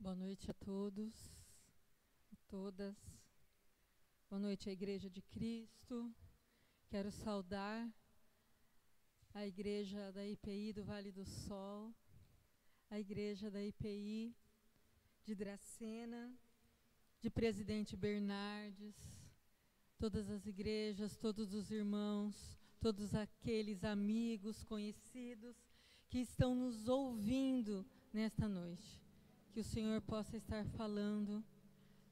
Boa noite a todos e todas. Boa noite à Igreja de Cristo. Quero saudar a Igreja da IPI do Vale do Sol, a Igreja da IPI de Dracena, de Presidente Bernardes, todas as igrejas, todos os irmãos, todos aqueles amigos, conhecidos que estão nos ouvindo nesta noite. Que o Senhor possa estar falando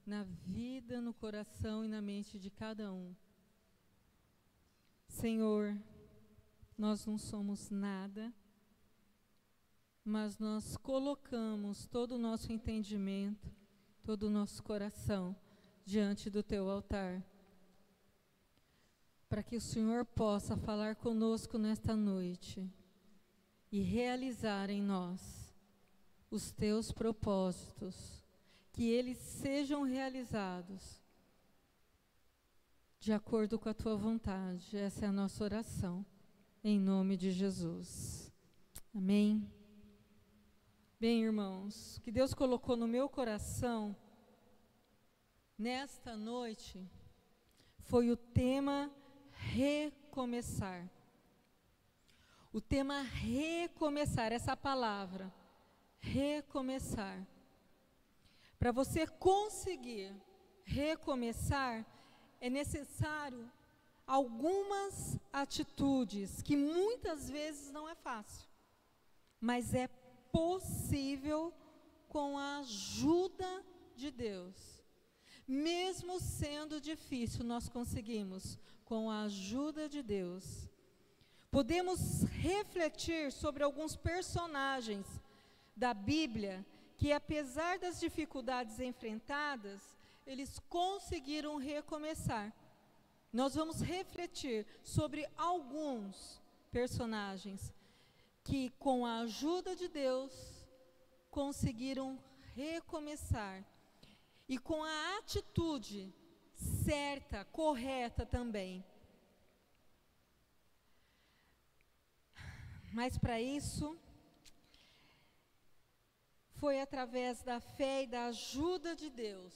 na vida, no coração e na mente de cada um. Senhor, nós não somos nada, mas nós colocamos todo o nosso entendimento, todo o nosso coração diante do Teu altar, para que o Senhor possa falar conosco nesta noite e realizar em nós os Teus propósitos, que eles sejam realizados de acordo com a Tua vontade. Essa é a nossa oração, em nome de Jesus. Amém. Bem, irmãos, o que Deus colocou no meu coração nesta noite foi o tema recomeçar. O tema recomeçar, essa palavra, recomeçar. Para você conseguir recomeçar, é necessário algumas atitudes que muitas vezes não é fácil, mas é possível com a ajuda de Deus. Mesmo sendo difícil, nós conseguimos com a ajuda de Deus. Podemos refletir sobre alguns personagens da Bíblia que, apesar das dificuldades enfrentadas, eles conseguiram recomeçar. Nós vamos refletir sobre alguns personagens que, com a ajuda de Deus, conseguiram recomeçar. E com a atitude certa, correta também. Mas para isso, foi através da fé e da ajuda de Deus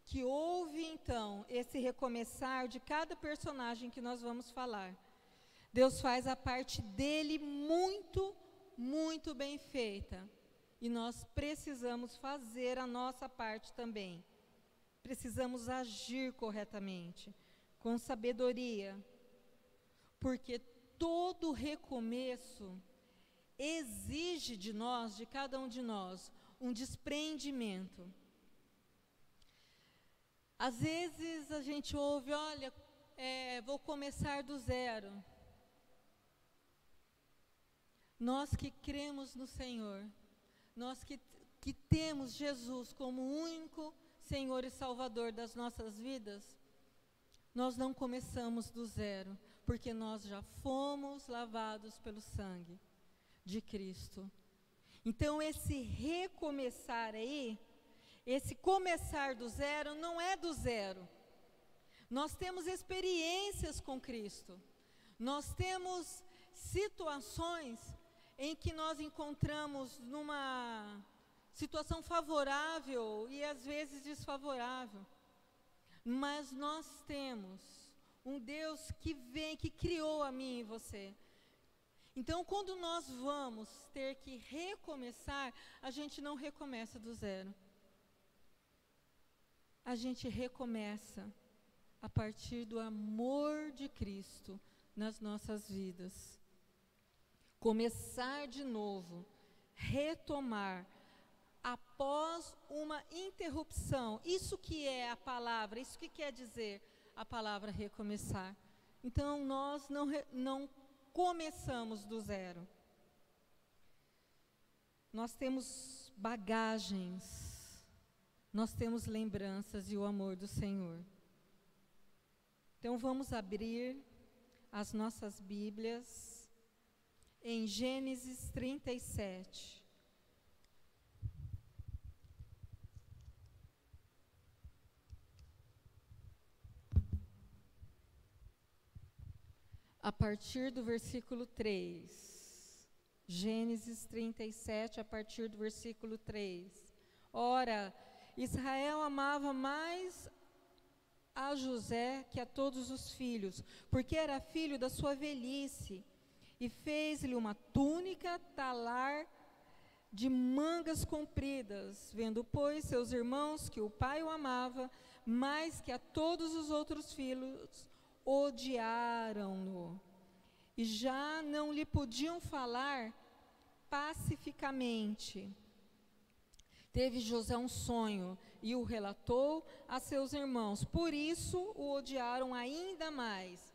que houve então esse recomeçar de cada personagem que nós vamos falar. Deus faz a parte dele muito, muito bem feita. E nós precisamos fazer a nossa parte também. Precisamos agir corretamente, com sabedoria. Porque todo recomeço exige de nós, de cada um de nós, um desprendimento. Às vezes a gente ouve, olha, vou começar do zero. Nós que cremos no Senhor, nós que temos Jesus como único Senhor e Salvador das nossas vidas, nós não começamos do zero, porque nós já fomos lavados pelo sangue de Cristo. Então esse recomeçar aí, esse começar do zero, não é do zero. Nós temos experiências com Cristo. Nós temos situações em que nós encontramos numa situação favorável e às vezes desfavorável. Mas nós temos um Deus que vem, que criou a mim e você. Então, quando nós vamos ter que recomeçar, a gente não recomeça do zero. A gente recomeça a partir do amor de Cristo nas nossas vidas. Começar de novo, retomar, após uma interrupção. Isso que é a palavra, isso que quer dizer a palavra recomeçar. Então, nós não começamos do zero. Nós temos bagagens, nós temos lembranças e o amor do Senhor. Então vamos abrir as nossas Bíblias em Gênesis 37. A partir do versículo 3. Gênesis 37, a partir do versículo 3. Ora, Israel amava mais a José que a todos os filhos, porque era filho da sua velhice, e fez-lhe uma túnica talar de mangas compridas, vendo, pois, seus irmãos que o pai o amava, mais que a todos os outros filhos, odiaram-no, e já não lhe podiam falar pacificamente. Teve José um sonho, e o relatou a seus irmãos, por isso o odiaram ainda mais,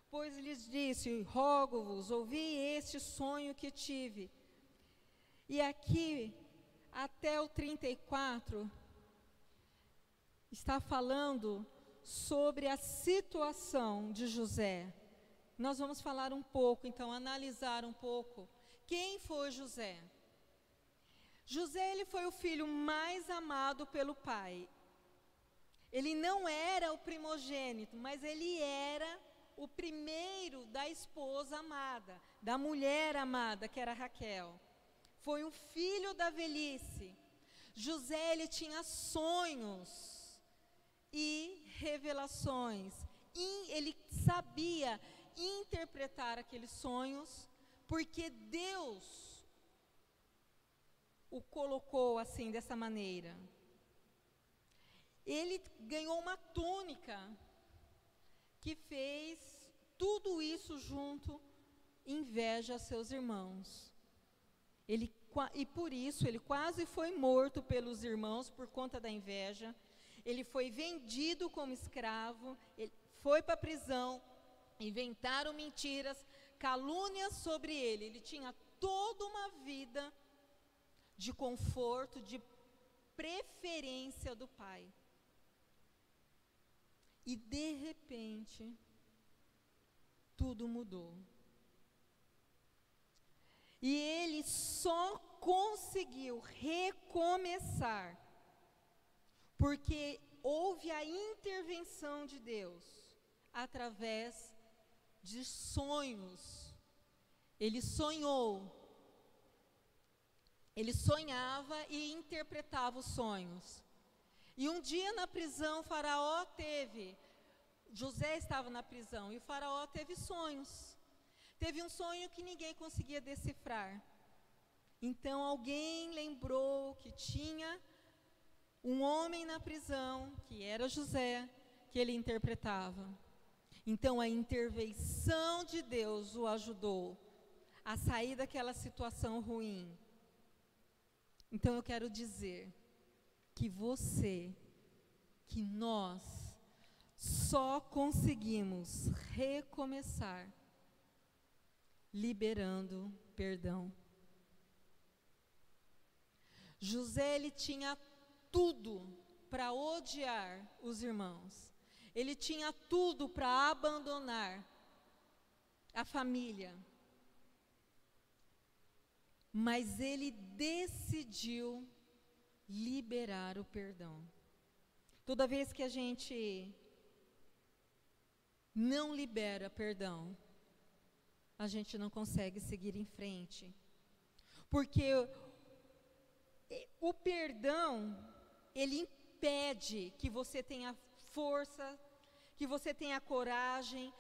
pois lhes disse, rogo-vos, ouvi este sonho que tive. E aqui, até o 34, está falando sobre a situação de José. Nós vamos falar um pouco, então, analisar um pouco. Quem foi José? José, ele foi o filho mais amado pelo pai. Ele não era o primogênito, mas ele era o primeiro da esposa amada, da mulher amada, que era Raquel. Foi um filho da velhice. José, ele tinha sonhos e revelações. Ele sabia interpretar aqueles sonhos, porque Deus o colocou assim, dessa maneira. Ele ganhou uma túnica que fez tudo isso junto, inveja a seus irmãos. E por isso ele quase foi morto pelos irmãos por conta da inveja. Ele foi vendido como escravo, ele foi para a prisão, inventaram mentiras, calúnias sobre ele. Ele tinha toda uma vida de conforto, de preferência do pai. E de repente, tudo mudou. E ele só conseguiu recomeçar porque houve a intervenção de Deus através de sonhos. Ele sonhou. Ele sonhava e interpretava os sonhos. E um dia na prisão, José estava na prisão e o faraó teve sonhos. Teve um sonho que ninguém conseguia decifrar. Então alguém lembrou que tinha um homem na prisão, que era José, que ele interpretava. Então a intervenção de Deus o ajudou a sair daquela situação ruim. Então eu quero dizer que nós só conseguimos recomeçar liberando perdão. José, ele tinha tudo para odiar os irmãos. Ele tinha tudo para abandonar a família. Mas ele decidiu liberar o perdão. Toda vez que a gente não libera perdão, a gente não consegue seguir em frente. Porque o perdão, ele impede que você tenha força, que você tenha coragem,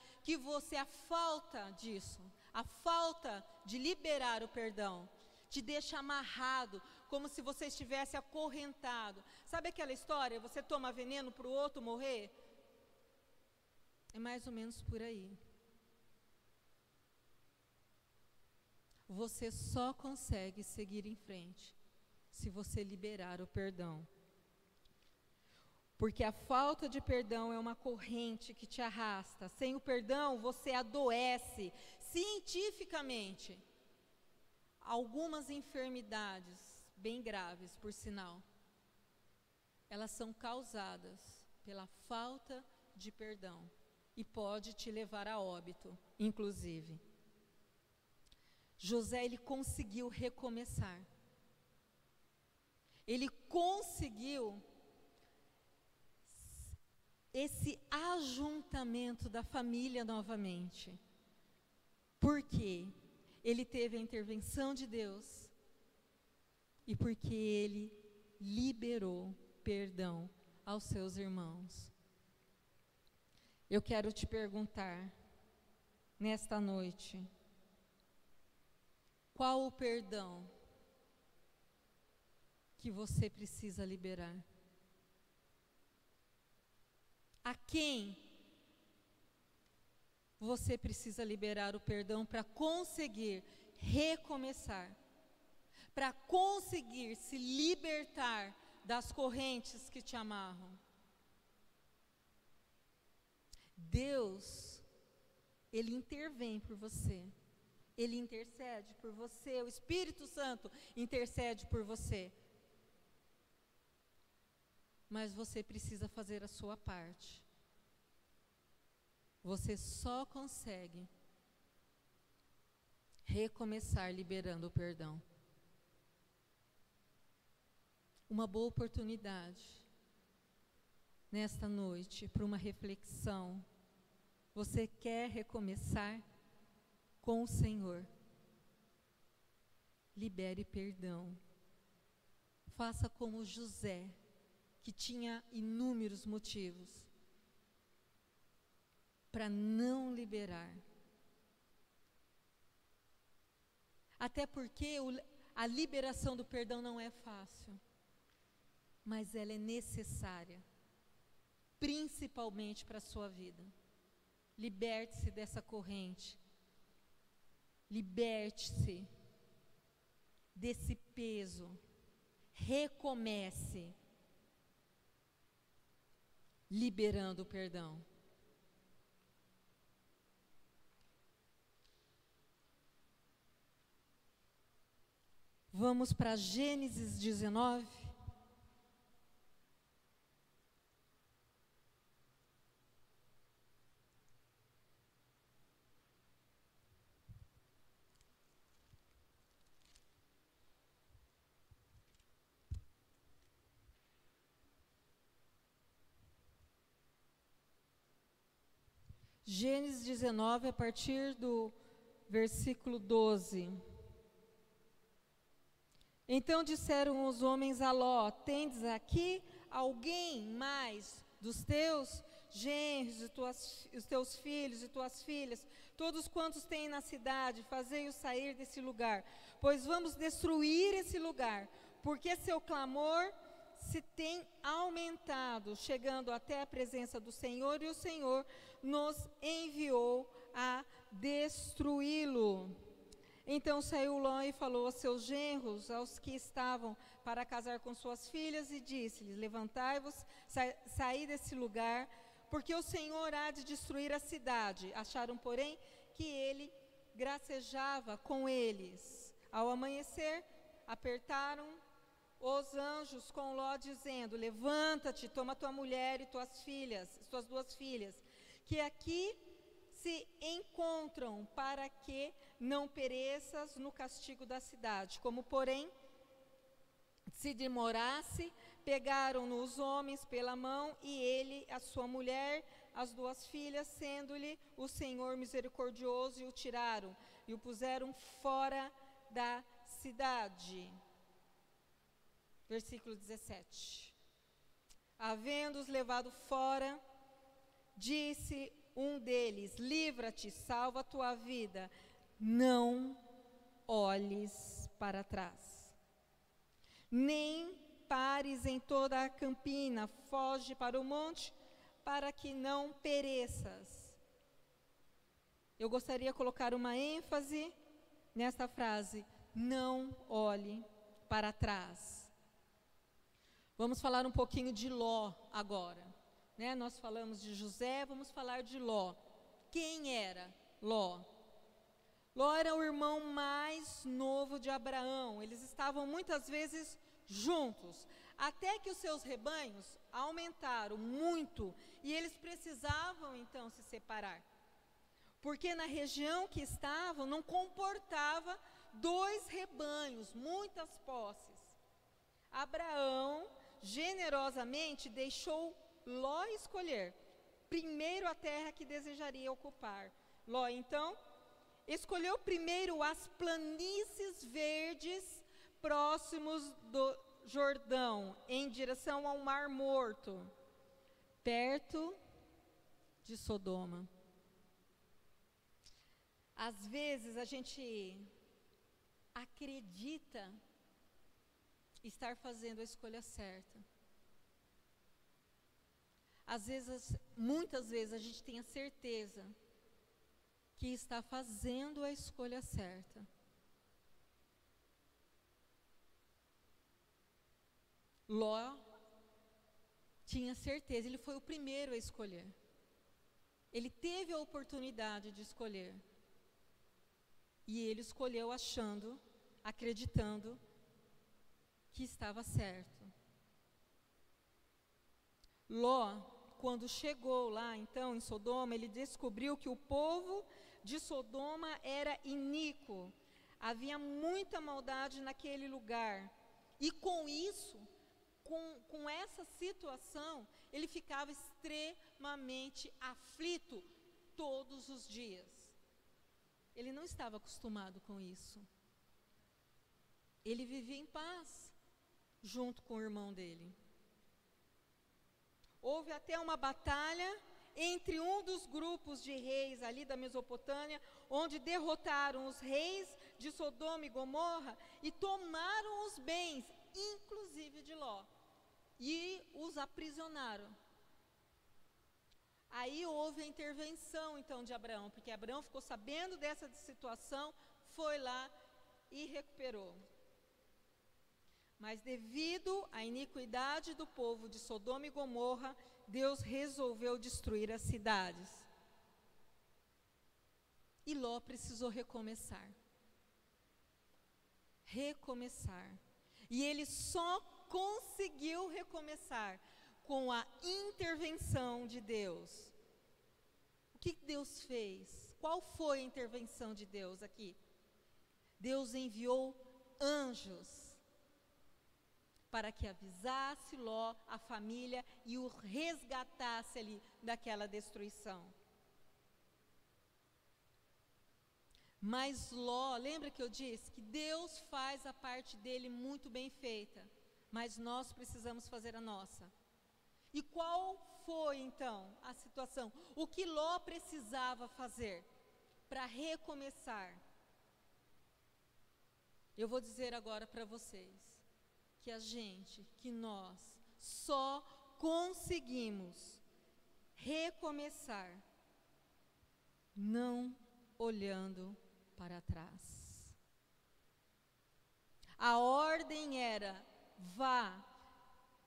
a falta disso, a falta de liberar o perdão, te deixa amarrado, como se você estivesse acorrentado. Sabe aquela história, você toma veneno para o outro morrer? É mais ou menos por aí. Você só consegue seguir em frente se você liberar o perdão. Porque a falta de perdão é uma corrente que te arrasta. Sem o perdão, você adoece cientificamente. Algumas enfermidades, bem graves, por sinal, elas são causadas pela falta de perdão. E pode te levar a óbito, inclusive. José, ele conseguiu recomeçar. Ele conseguiu esse ajuntamento da família novamente. Por quê? Ele teve a intervenção de Deus e porque ele liberou perdão aos seus irmãos. Eu quero te perguntar, nesta noite, qual o perdão que você precisa liberar? A quem você precisa liberar o perdão para conseguir recomeçar, para conseguir se libertar das correntes que te amarram? Deus, Ele intervém por você, Ele intercede por você, o Espírito Santo intercede por você. Mas você precisa fazer a sua parte. Você só consegue recomeçar liberando o perdão. Uma boa oportunidade nesta noite para uma reflexão. Você quer recomeçar com o Senhor? Libere perdão. Faça como José, que tinha inúmeros motivos para não liberar. Até porque a liberação do perdão não é fácil, mas ela é necessária, principalmente para a sua vida. Liberte-se dessa corrente, liberte-se desse peso, recomece, liberando o perdão. Vamos para Gênesis 19. Gênesis 19, a partir do versículo 12. Então disseram os homens a Ló: tendes aqui alguém mais dos teus genros, os teus filhos e tuas filhas, todos quantos têm na cidade, fazei-os sair desse lugar, pois vamos destruir esse lugar, porque seu clamor se tem aumentado, chegando até a presença do Senhor, e o Senhor nos enviou a destruí-lo. Então saiu Ló e falou a seus genros, aos que estavam para casar com suas filhas, e disse-lhes: levantai-vos, saí desse lugar, porque o Senhor há de destruir a cidade. Acharam, porém, que ele gracejava com eles. Ao amanhecer, apertaram os anjos com Ló, dizendo: levanta-te, toma tua mulher e tuas duas filhas, que aqui se encontram, para que não pereças no castigo da cidade. Como, porém, se demorasse, pegaram-no os homens pela mão, e ele, a sua mulher, as duas filhas, sendo-lhe o Senhor misericordioso, e o tiraram, e o puseram fora da cidade. Versículo 17. Havendo-os levado fora, disse um deles: livra-te, salva a tua vida, não olhes para trás, nem pares em toda a campina, foge para o monte, para que não pereças. Eu gostaria de colocar uma ênfase nesta frase: não olhe para trás. Vamos falar um pouquinho de Ló agora, né? Nós falamos de José, vamos falar de Ló. Quem era Ló? Ló era o irmão mais novo de Abraão. Eles estavam muitas vezes juntos, até que os seus rebanhos aumentaram muito e eles precisavam então se separar, porque na região que estavam não comportava 2 rebanhos, muitas posses. Abraão generosamente deixou Ló escolher primeiro a terra que desejaria ocupar. Ló, então, escolheu primeiro as planícies verdes próximos Jordão, em direção ao Mar Morto, perto de Sodoma. Às vezes a gente acredita estar fazendo a escolha certa. Às vezes, muitas vezes a gente tem a certeza que está fazendo a escolha certa. Ló tinha certeza, ele foi o primeiro a escolher. Ele teve a oportunidade de escolher. E ele escolheu achando, acreditando que estava certo. Ló, quando chegou lá, então, em Sodoma, ele descobriu que o povo de Sodoma era iníquo. Havia muita maldade naquele lugar. E com isso, com essa situação, ele ficava extremamente aflito todos os dias. Ele não estava acostumado com isso. Ele vivia em paz, junto com o irmão dele. Houve até uma batalha entre um dos grupos de reis ali da Mesopotâmia, onde derrotaram os reis de Sodoma e Gomorra e tomaram os bens, inclusive de Ló, e os aprisionaram. Aí houve a intervenção então de Abraão, porque Abraão ficou sabendo dessa situação, foi lá e recuperou. Mas devido à iniquidade do povo de Sodoma e Gomorra, Deus resolveu destruir as cidades. E Ló precisou recomeçar. Recomeçar. E ele só conseguiu recomeçar com a intervenção de Deus. O que Deus fez? Qual foi a intervenção de Deus aqui? Deus enviou anjos para que avisasse Ló, a família, e o resgatasse ali daquela destruição. Mas Ló, lembra que eu disse que Deus faz a parte dele muito bem feita, mas nós precisamos fazer a nossa. E qual foi então a situação? O que Ló precisava fazer para recomeçar? Eu vou dizer agora para vocês que nós só conseguimos recomeçar não olhando para trás. A ordem era: vá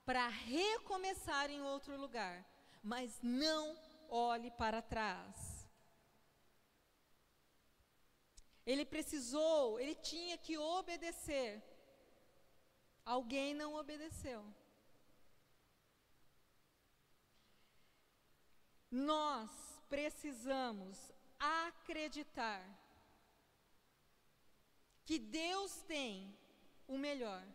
para recomeçar em outro lugar, mas não olhe para trás. Ele tinha que obedecer. Alguém não obedeceu. Nós precisamos acreditar que Deus tem o melhor,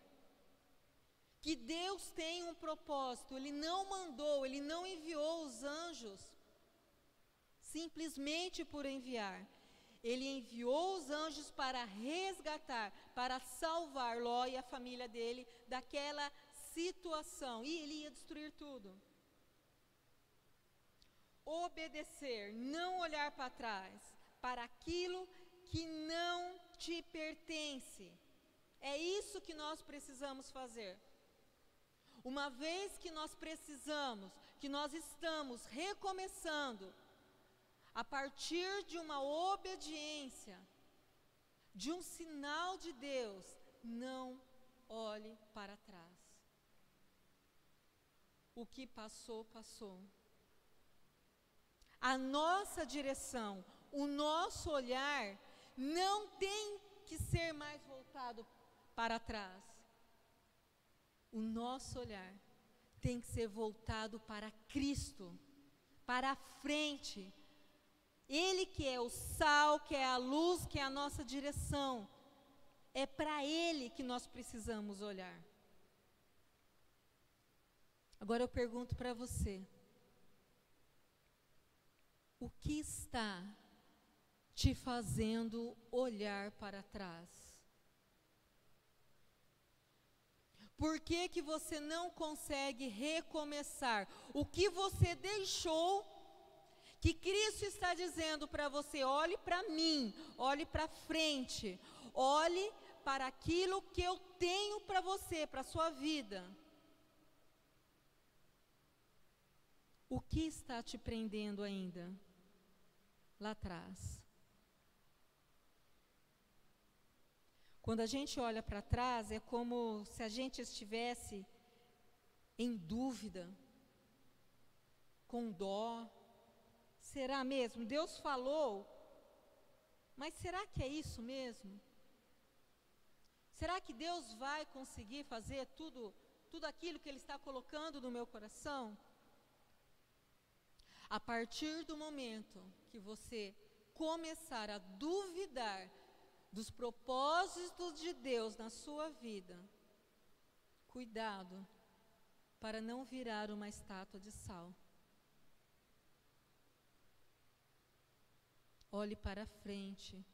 que Deus tem um propósito. Ele não enviou os anjos simplesmente por enviar. Ele enviou os anjos para resgatar, para salvar Ló e a família dele daquela situação. E ele ia destruir tudo. Obedecer, não olhar para trás, para aquilo que não te pertence. É isso que nós precisamos fazer. Uma vez que nós estamos recomeçando, a partir de uma obediência, de um sinal de Deus, não olhe para trás. O que passou, passou. A nossa direção, o nosso olhar, não tem que ser mais voltado para trás. O nosso olhar tem que ser voltado para Cristo, para a frente. Ele que é o sal, que é a luz, que é a nossa direção. É para Ele que nós precisamos olhar. Agora eu pergunto para você: o que está te fazendo olhar para trás? Por que que você não consegue recomeçar? O que você deixou, que Cristo está dizendo para você: olhe para mim, olhe para frente, olhe para aquilo que eu tenho para você, para a sua vida. O que está te prendendo ainda lá atrás? Quando a gente olha para trás, é como se a gente estivesse em dúvida, com dó. Será mesmo? Deus falou, mas será que é isso mesmo? Será que Deus vai conseguir fazer tudo aquilo que Ele está colocando no meu coração? A partir do momento que você começar a duvidar dos propósitos de Deus na sua vida, cuidado para não virar uma estátua de sal. Olhe para frente.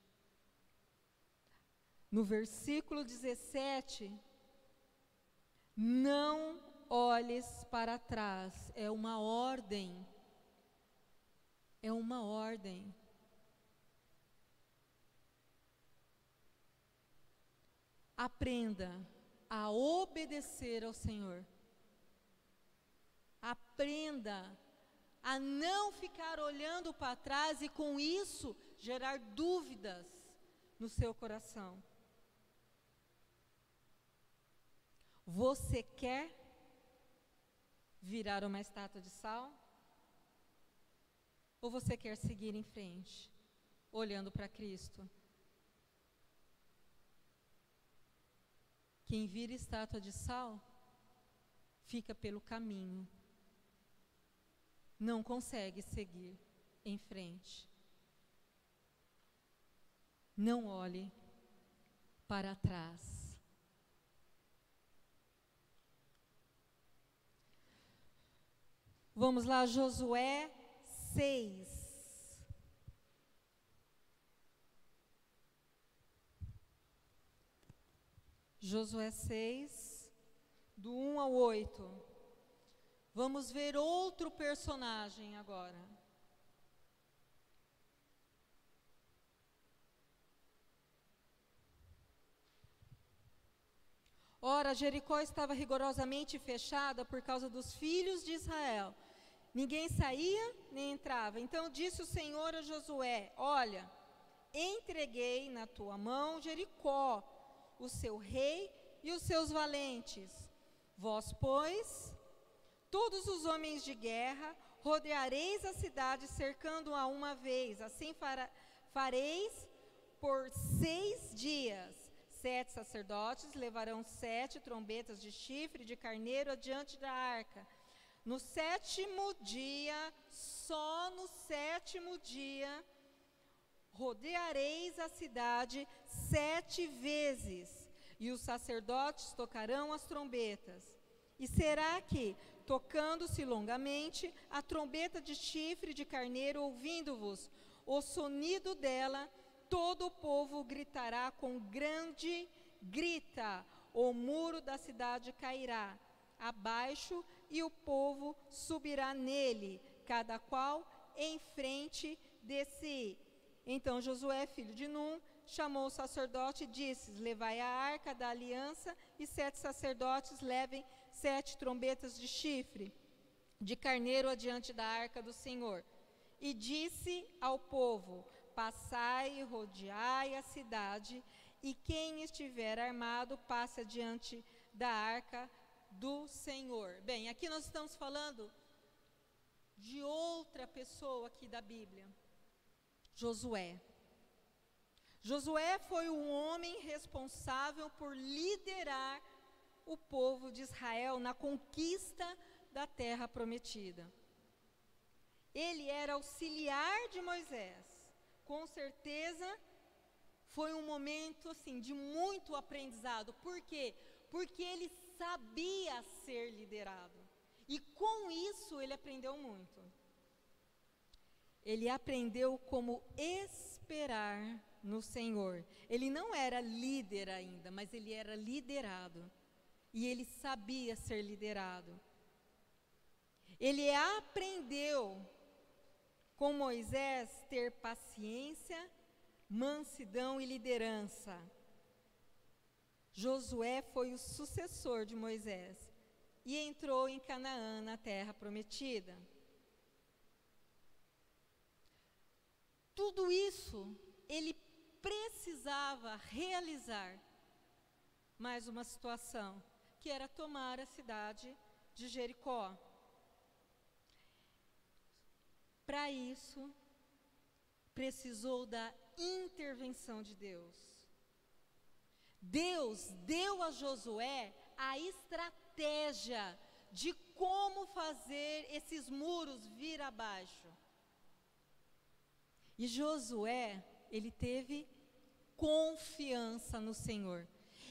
No versículo 17, não olhes para trás. É uma ordem. É uma ordem. Aprenda a obedecer ao Senhor. Aprenda a não ficar olhando para trás e com isso gerar dúvidas no seu coração. Você quer virar uma estátua de sal? Ou você quer seguir em frente, olhando para Cristo? Quem vira estátua de sal, fica pelo caminho. Não consegue seguir em frente. Não olhe para trás. Vamos lá, Josué 6. Josué 6, do 1 ao 8. Vamos ver outro personagem agora. Ora, Jericó estava rigorosamente fechada por causa dos filhos de Israel. Ninguém saía nem entrava. Então disse o Senhor a Josué: olha, entreguei na tua mão Jericó, o seu rei e os seus valentes. Vós, pois, todos os homens de guerra, rodeareis a cidade, cercando-a uma vez. Assim fareis por 6 dias. 7 sacerdotes levarão 7 trombetas de chifre de carneiro adiante da arca. No 7º dia, só no 7º dia, rodeareis a cidade 7 vezes, e os sacerdotes tocarão as trombetas. E será que, tocando-se longamente, a trombeta de chifre de carneiro, ouvindo-vos o sonido dela, todo o povo gritará com grande grita, o muro da cidade cairá abaixo e o povo subirá nele, cada qual em frente de si. Então Josué, filho de Num, chamou o sacerdote e disse: levai a arca da aliança, e 7 sacerdotes levem 7 trombetas de chifre de carneiro adiante da arca do Senhor. E disse ao povo: passai e rodeai a cidade, e quem estiver armado passe adiante da arca do Senhor. Bem, aqui nós estamos falando de outra pessoa aqui da Bíblia, Josué. Josué foi um homem responsável por liderar o povo de Israel na conquista da terra prometida. Ele era auxiliar de Moisés. Com certeza foi um momento assim de muito aprendizado. Por quê? Porque ele sabia ser liderado. E com isso ele aprendeu muito. Ele aprendeu como esperar no Senhor. Ele não era líder ainda, mas ele era liderado. e ele sabia ser liderado. Ele aprendeu com Moisés ter paciência, mansidão e liderança. Josué foi o sucessor de Moisés e entrou em Canaã, na terra prometida. Tudo isso ele precisava realizar mais uma situação, que era tomar a cidade de Jericó. Para isso, precisou da intervenção de Deus. Deus deu a Josué a estratégia de como fazer esses muros vir abaixo. E Josué, ele teve confiança no Senhor.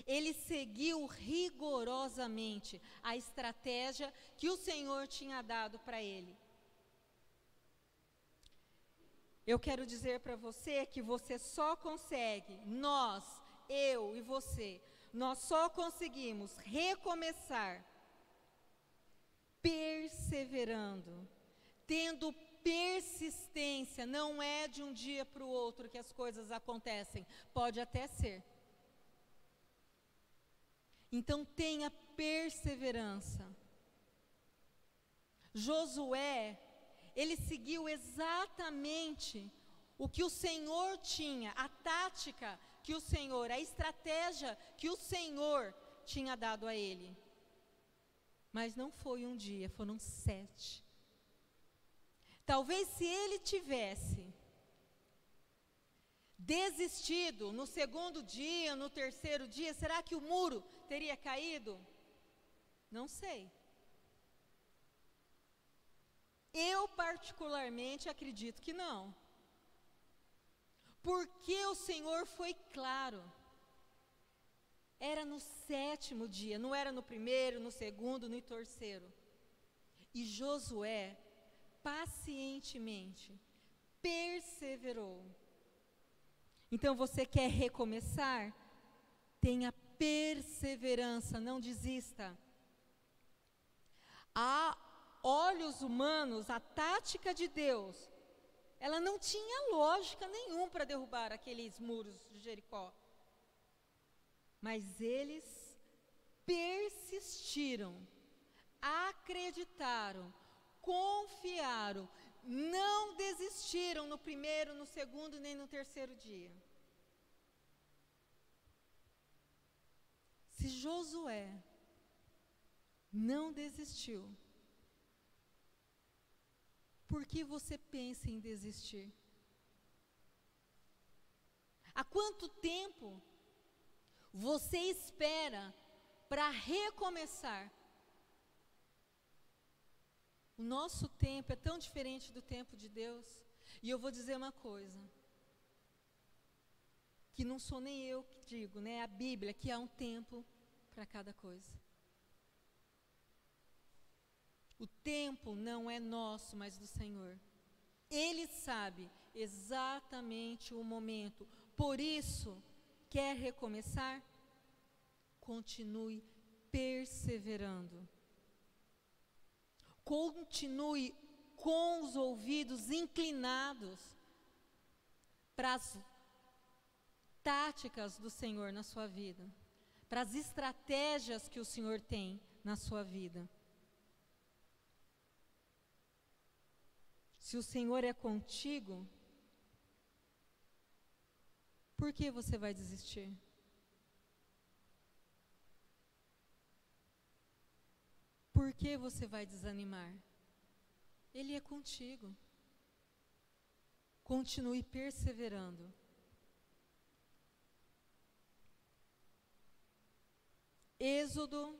Ele seguiu rigorosamente a estratégia que o Senhor tinha dado para ele. Eu quero dizer para você que você só consegue, eu e você, nós só conseguimos recomeçar perseverando, tendo persistência. Não é de um dia para o outro que as coisas acontecem, pode até ser. Então tenha perseverança. Josué, ele seguiu exatamente o que o Senhor tinha, a tática que o Senhor, a estratégia que o Senhor tinha dado a ele. Mas não foi um dia, foram 7. Talvez se ele tivesse desistido no segundo dia, no terceiro dia, será que o muro teria caído? Não sei. Eu particularmente acredito que não. Porque o Senhor foi claro. Era no 7º dia, não era no primeiro, no segundo, no terceiro. E Josué, pacientemente, perseverou. Então você quer recomeçar? Tenha perseverança, não desista. A olhos humanos, a tática de Deus, ela não tinha lógica nenhuma para derrubar aqueles muros de Jericó. Mas eles persistiram, acreditaram, confiaram, não desistiram no primeiro, no segundo, nem no terceiro dia. Se Josué não desistiu, por que você pensa em desistir? Há quanto tempo você espera para recomeçar? O nosso tempo é tão diferente do tempo de Deus. E eu vou dizer uma coisa, que não sou nem eu que digo, né? A Bíblia, que há um tempo para cada coisa. O tempo não é nosso, mas do Senhor. Ele sabe exatamente o momento. Por isso, quer recomeçar? Continue perseverando. Continue com os ouvidos inclinados para as táticas do Senhor na sua vida, para as estratégias que o Senhor tem na sua vida. Se o Senhor é contigo, por que você vai desistir? Por que você vai desanimar? Ele é contigo. Continue perseverando. Êxodo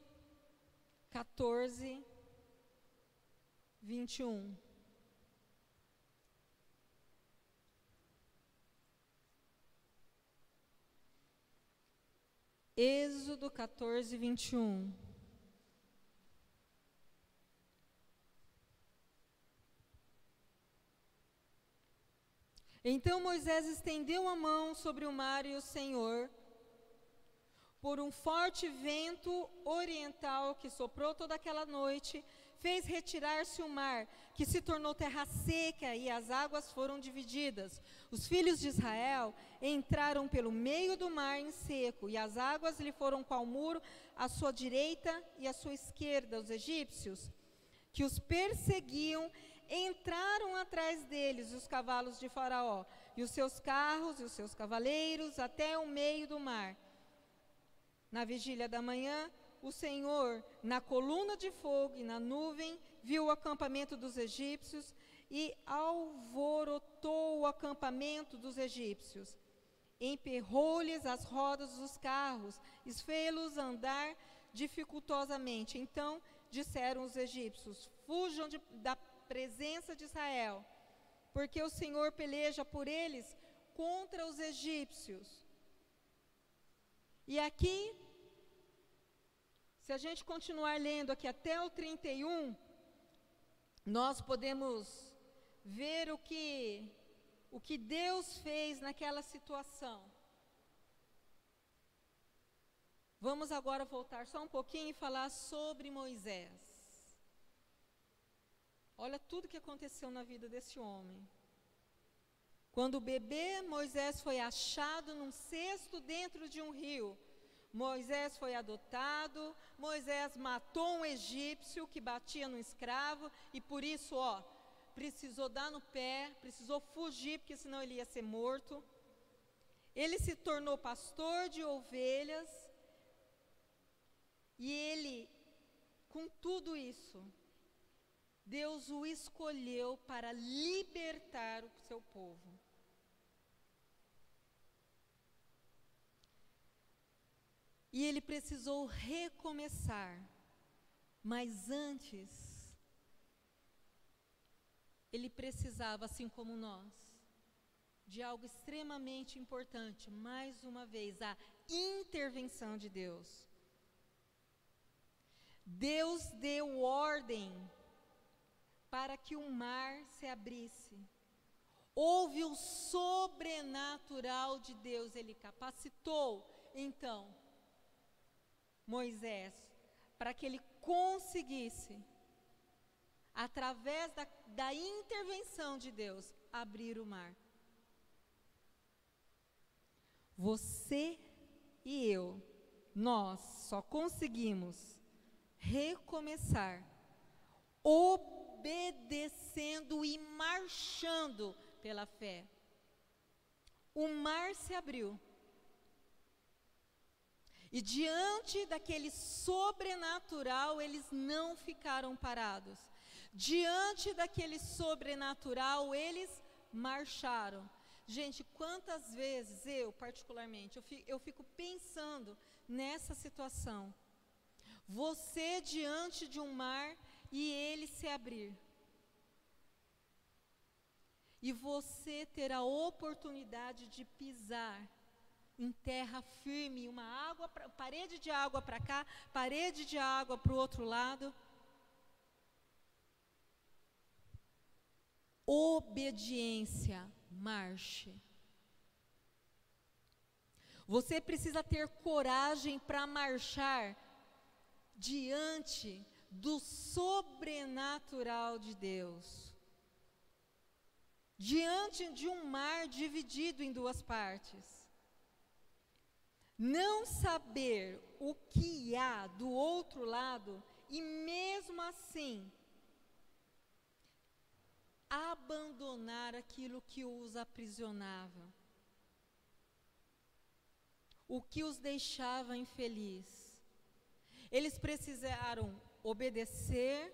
14, 21. Êxodo 14, 21. Então Moisés estendeu a mão sobre o mar e o Senhor por um forte vento oriental que soprou toda aquela noite, fez retirar-se o mar, que se tornou terra seca, e as águas foram divididas. Os filhos de Israel entraram pelo meio do mar em seco, e as águas lhe foram qual muro à sua direita e à sua esquerda. Os egípcios, que os perseguiam, entraram atrás deles, os cavalos de Faraó, e os seus carros e os seus cavaleiros, até o meio do mar. Na vigília da manhã, o Senhor, na coluna de fogo e na nuvem, viu o acampamento dos egípcios e alvorotou o acampamento dos egípcios. Emperrou-lhes as rodas dos carros e fê-los andar dificultosamente. Então disseram os egípcios: fujam da presença de Israel, porque o Senhor peleja por eles contra os egípcios. E aqui, se a gente continuar lendo aqui até o 31, nós podemos ver o que Deus fez naquela situação. Vamos agora voltar só um pouquinho e falar sobre Moisés. Olha tudo que aconteceu na vida desse homem. Quando o bebê Moisés foi achado num cesto dentro de um rio, Moisés foi adotado, Moisés matou um egípcio que batia no escravo e por isso, precisou dar no pé, precisou fugir, porque senão ele ia ser morto. Ele se tornou pastor de ovelhas e ele, com tudo isso, Deus o escolheu para libertar o seu povo. E ele precisou recomeçar, mas antes, ele precisava, assim como nós, de algo extremamente importante, mais uma vez, a intervenção de Deus. Deus deu ordem para que o mar se abrisse. Houve o sobrenatural de Deus, ele capacitou, então, Moisés, para que ele conseguisse, através da intervenção de Deus, abrir o mar. Você e eu, nós só conseguimos recomeçar obedecendo e marchando pela fé. O mar se abriu. E diante daquele sobrenatural, eles não ficaram parados. Diante daquele sobrenatural, eles marcharam. Gente, quantas vezes eu, particularmente, eu fico pensando nessa situação. Você diante de um mar e ele se abrir. E você ter a oportunidade de pisar em terra firme, parede de água para cá, parede de água para o outro lado. Obediência, marche. Você precisa ter coragem para marchar diante do sobrenatural de Deus. Diante de um mar dividido em duas partes. Não saber o que há do outro lado e mesmo assim abandonar aquilo que os aprisionava, o que os deixava infeliz. Eles precisaram obedecer,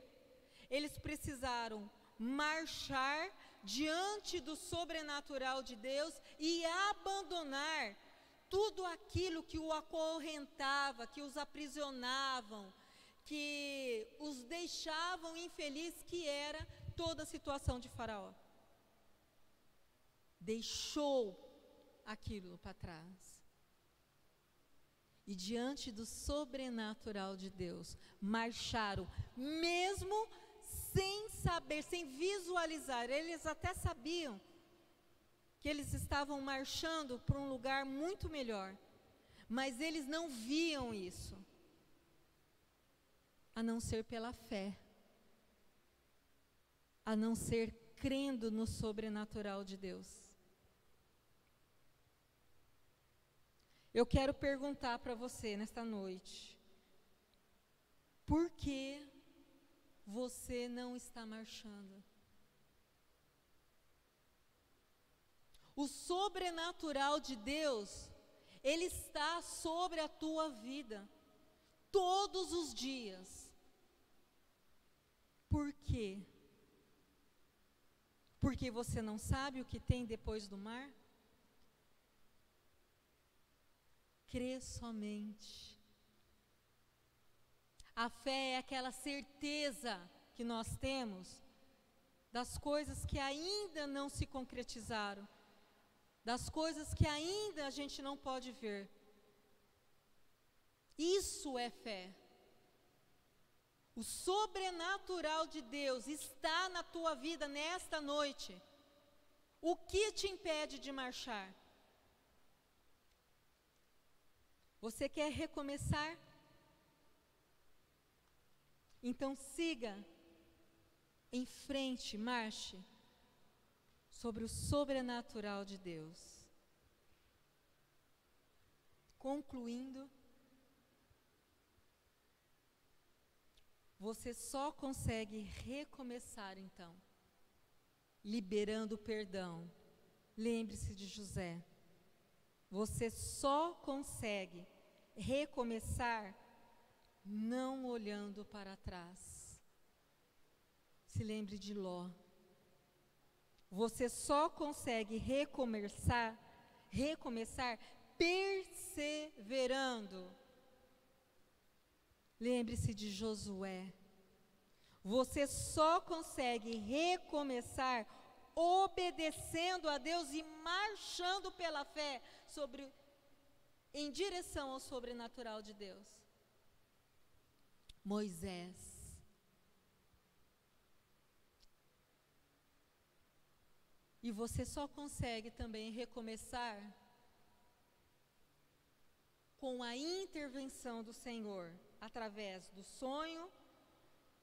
eles precisaram marchar diante do sobrenatural de Deus e abandonar tudo aquilo que o acorrentava, que os aprisionavam, que os deixavam infelizes, que era toda a situação de Faraó. Deixou aquilo para trás. E diante do sobrenatural de Deus, marcharam, mesmo sem saber, sem visualizar. Eles até sabiam que eles estavam marchando para um lugar muito melhor, mas eles não viam isso, a não ser pela fé, a não ser crendo no sobrenatural de Deus. Eu quero perguntar para você nesta noite, por que você não está marchando? O sobrenatural de Deus, Ele está sobre a tua vida, todos os dias. Por quê? Porque você não sabe o que tem depois do mar? Crê somente. A fé é aquela certeza que nós temos das coisas que ainda não se concretizaram, das coisas que ainda a gente não pode ver. Isso é fé. O sobrenatural de Deus está na tua vida nesta noite. O que te impede de marchar? Você quer recomeçar? Então siga em frente, marche sobre o sobrenatural de Deus. Concluindo, você só consegue recomeçar então, liberando o perdão. Lembre-se de José. Você só consegue recomeçar não olhando para trás. Se lembre de Ló. Você só consegue recomeçar perseverando. Lembre-se de Josué. Você só consegue recomeçar obedecendo a Deus e marchando pela fé em direção ao sobrenatural de Deus. Moisés. E você só consegue também recomeçar com a intervenção do Senhor, através do sonho,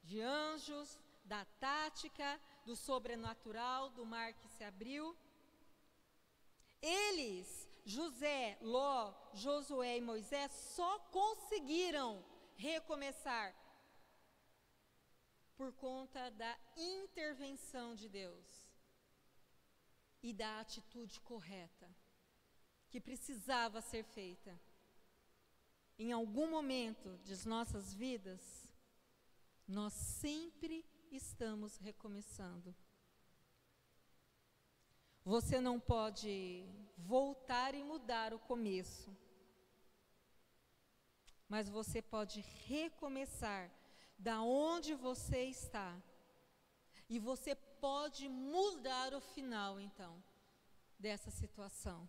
de anjos, da tática, do sobrenatural, do mar que se abriu. Eles, José, Ló, Josué e Moisés, só conseguiram recomeçar por conta da intervenção de Deus e da atitude correta que precisava ser feita. Em algum momento de nossas vidas, nós sempre estamos recomeçando. Você não pode voltar e mudar o começo, mas você pode recomeçar da onde você está. E você pode mudar o final, então, dessa situação.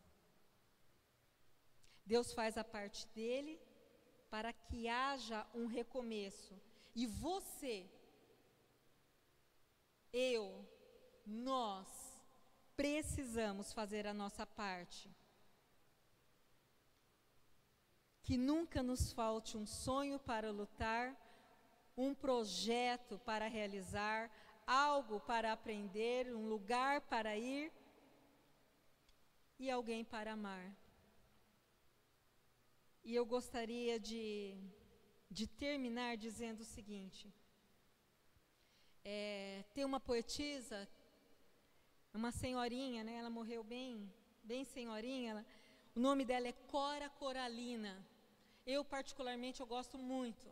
Deus faz a parte dele para que haja um recomeço. E você, nós precisamos fazer a nossa parte. Que nunca nos falte um sonho para lutar, um projeto para realizar, algo para aprender, um lugar para ir e alguém para amar. E eu gostaria de terminar dizendo o seguinte: tem uma poetisa, uma senhorinha, né? Ela morreu bem senhorinha. O nome dela é Cora Coralina. Eu particularmente eu gosto muito.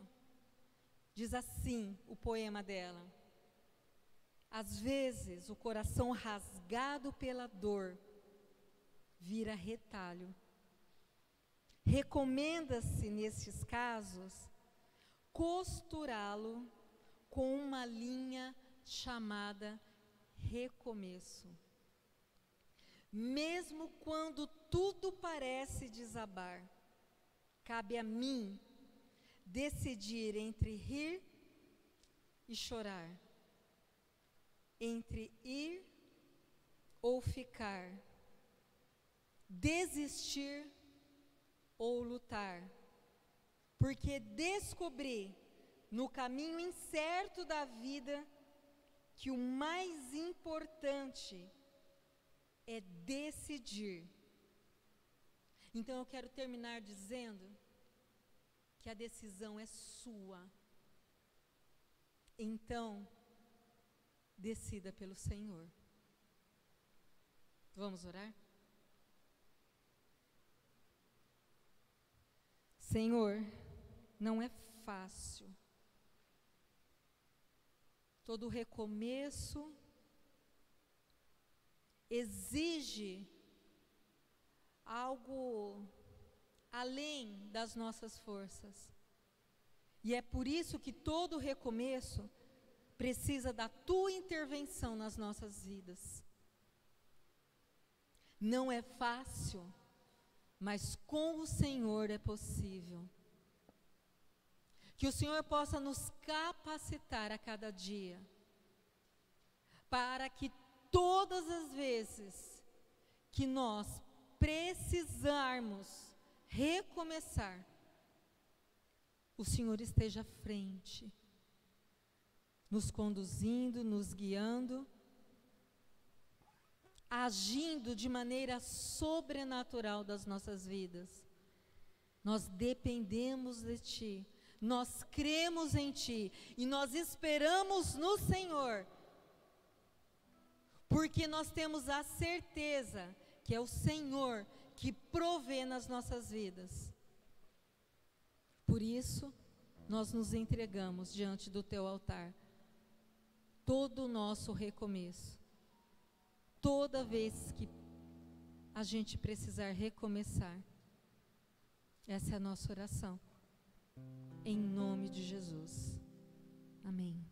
Diz assim o poema dela: às vezes o coração rasgado pela dor vira retalho. Recomenda-se nestes casos costurá-lo com uma linha chamada recomeço. Mesmo quando tudo parece desabar, cabe a mim decidir entre rir e chorar, entre ir ou ficar, desistir ou lutar, porque descobri no caminho incerto da vida que o mais importante é decidir. Então eu quero terminar dizendo que a decisão é sua. Então, decida pelo Senhor. Vamos orar? Senhor, não é fácil. Todo recomeço exige algo além das nossas forças. E é por isso que todo recomeço precisa da tua intervenção nas nossas vidas. Não é fácil, mas com o Senhor é possível. Que o Senhor possa nos capacitar a cada dia, para que todas as vezes que nós precisarmos recomeçar, o Senhor esteja à frente, nos conduzindo, nos guiando, agindo de maneira sobrenatural das nossas vidas. Nós dependemos de Ti, nós cremos em Ti e nós esperamos no Senhor, porque nós temos a certeza que é o Senhor que provê nas nossas vidas. Por isso, nós nos entregamos diante do Teu altar. Todo o nosso recomeço, toda vez que a gente precisar recomeçar, essa é a nossa oração. Em nome de Jesus. Amém.